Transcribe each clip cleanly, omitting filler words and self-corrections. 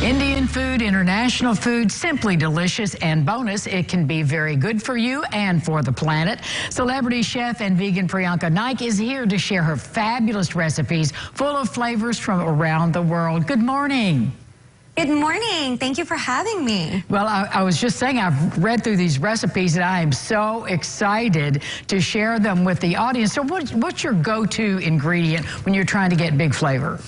Indian food, international food, simply delicious, and bonus, it can be very good for you and for the planet. Celebrity chef and vegan Priyanka Naik is here to share her fabulous recipes full of flavors from around the world. Good morning. Good morning. Thank you for having me. Well, I was just saying, I've read through these recipes and I am so excited to share them with the audience. So what's your go-to ingredient when you're trying to get big flavor?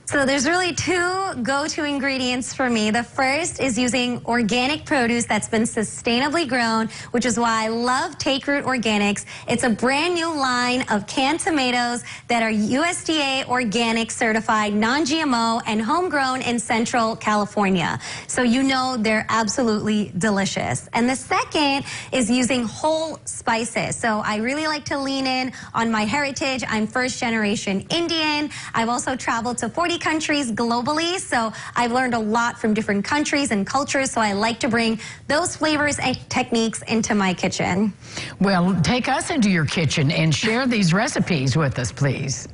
So there's really two go-to ingredients for me. The first is using organic produce that's been sustainably grown, which is why I love Take Root Organics. It's a brand new line of canned tomatoes that are USDA organic certified, non-GMO, and homegrown in Central California. So you know they're absolutely delicious. And the second is using whole spices. So I really like to lean in on my heritage. I'm first-generation Indian. I've also traveled to 40 countries globally, so I've learned a lot from different countries and cultures, so I like to bring those flavors and techniques into my kitchen. Well, take us into your kitchen and share these recipes with us, please.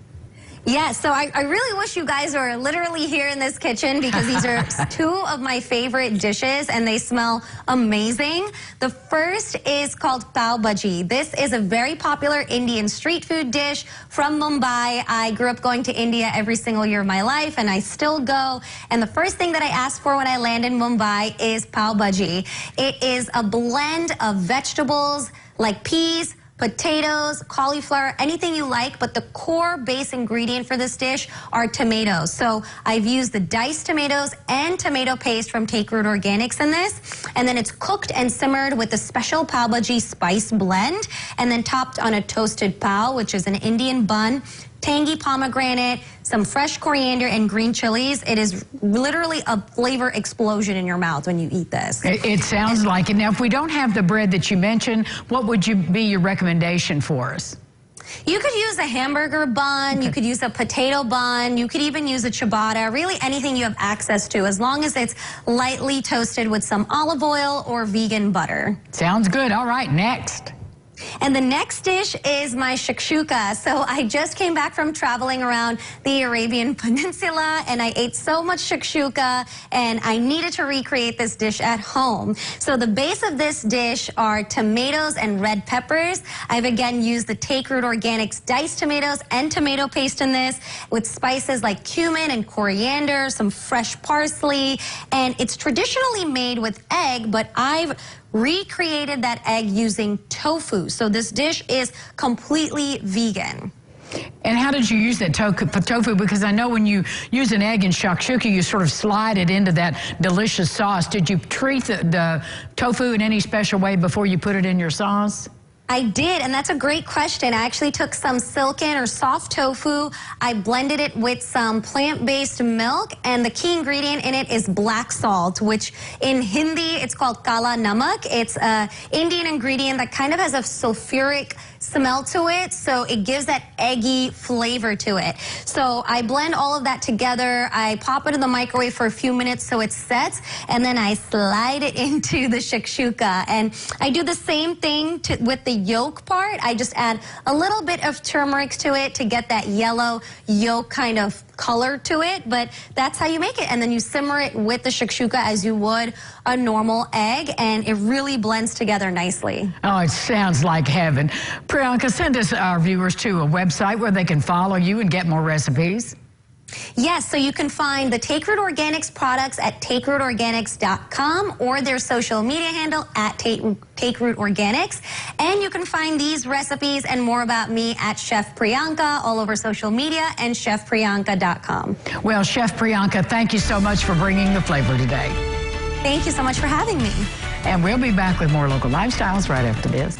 Yeah, so I really wish you guys were literally here in this kitchen because these are two of my favorite dishes and they smell amazing. The first is called pav bhaji. This is a very popular Indian street food dish from Mumbai. I grew up going to India every single year of my life and I still go. And the first thing that I ask for when I land in Mumbai is pav bhaji. It is a blend of vegetables like peas, potatoes, cauliflower, anything you like, but the core base ingredient for this dish are tomatoes. So I've used the diced tomatoes and tomato paste from Take Root Organics in this, and then it's cooked and simmered with a special pav bhaji spice blend, and then topped on a toasted pav, which is an Indian bun, tangy pomegranate, some fresh coriander and green chilies. It is literally a flavor explosion in your mouth when you eat this. It sounds like it. Now, if we don't have the bread that you mentioned, what would be your recommendation for us? You could use a hamburger bun, you could use a potato bun, you could even use a ciabatta, really anything you have access to, as long as it's lightly toasted with some olive oil or vegan butter. Sounds good. All right, next. And the next dish is my shakshuka. So I just came back from traveling around the Arabian Peninsula and I ate so much shakshuka and I needed to recreate this dish at home. So the base of this dish are tomatoes and red peppers. I've again used the Take Root Organics diced tomatoes and tomato paste in this with spices like cumin and coriander, some fresh parsley, and it's traditionally made with egg, but I've recreated that egg using tofu. So this dish is completely vegan. And how did you use that tofu? Because I know when you use an egg in shakshuka, you sort of slide it into that delicious sauce. Did you treat the tofu in any special way before you put it in your sauce? I did, and that's a great question. I actually took some silken or soft tofu. I blended it with some plant-based milk, and the key ingredient in it is black salt, which in Hindi, it's called kala namak. It's an Indian ingredient that kind of has a sulfuric smell to it, so it gives that eggy flavor to it. So I blend all of that together. I pop it in the microwave for a few minutes so it sets, and then I slide it into the shakshuka. And I do the same thing with the yolk part. I just add a little bit of turmeric to it to get that yellow yolk kind of color to it, but that's how you make it. And then you simmer it with the shakshuka as you would a normal egg, and it really blends together nicely. Oh, it sounds like heaven. Priyanka, send us, our viewers, to a website where they can follow you and get more recipes. Yes, so you can find the Take Root Organics products at takerootorganics.com or their social media handle at Take Root Organics. And you can find these recipes and more about me at Chef Priyanka all over social media and chefpriyanka.com. Well, Chef Priyanka, thank you so much for bringing the flavor today. Thank you so much for having me. And we'll be back with more local lifestyles right after this.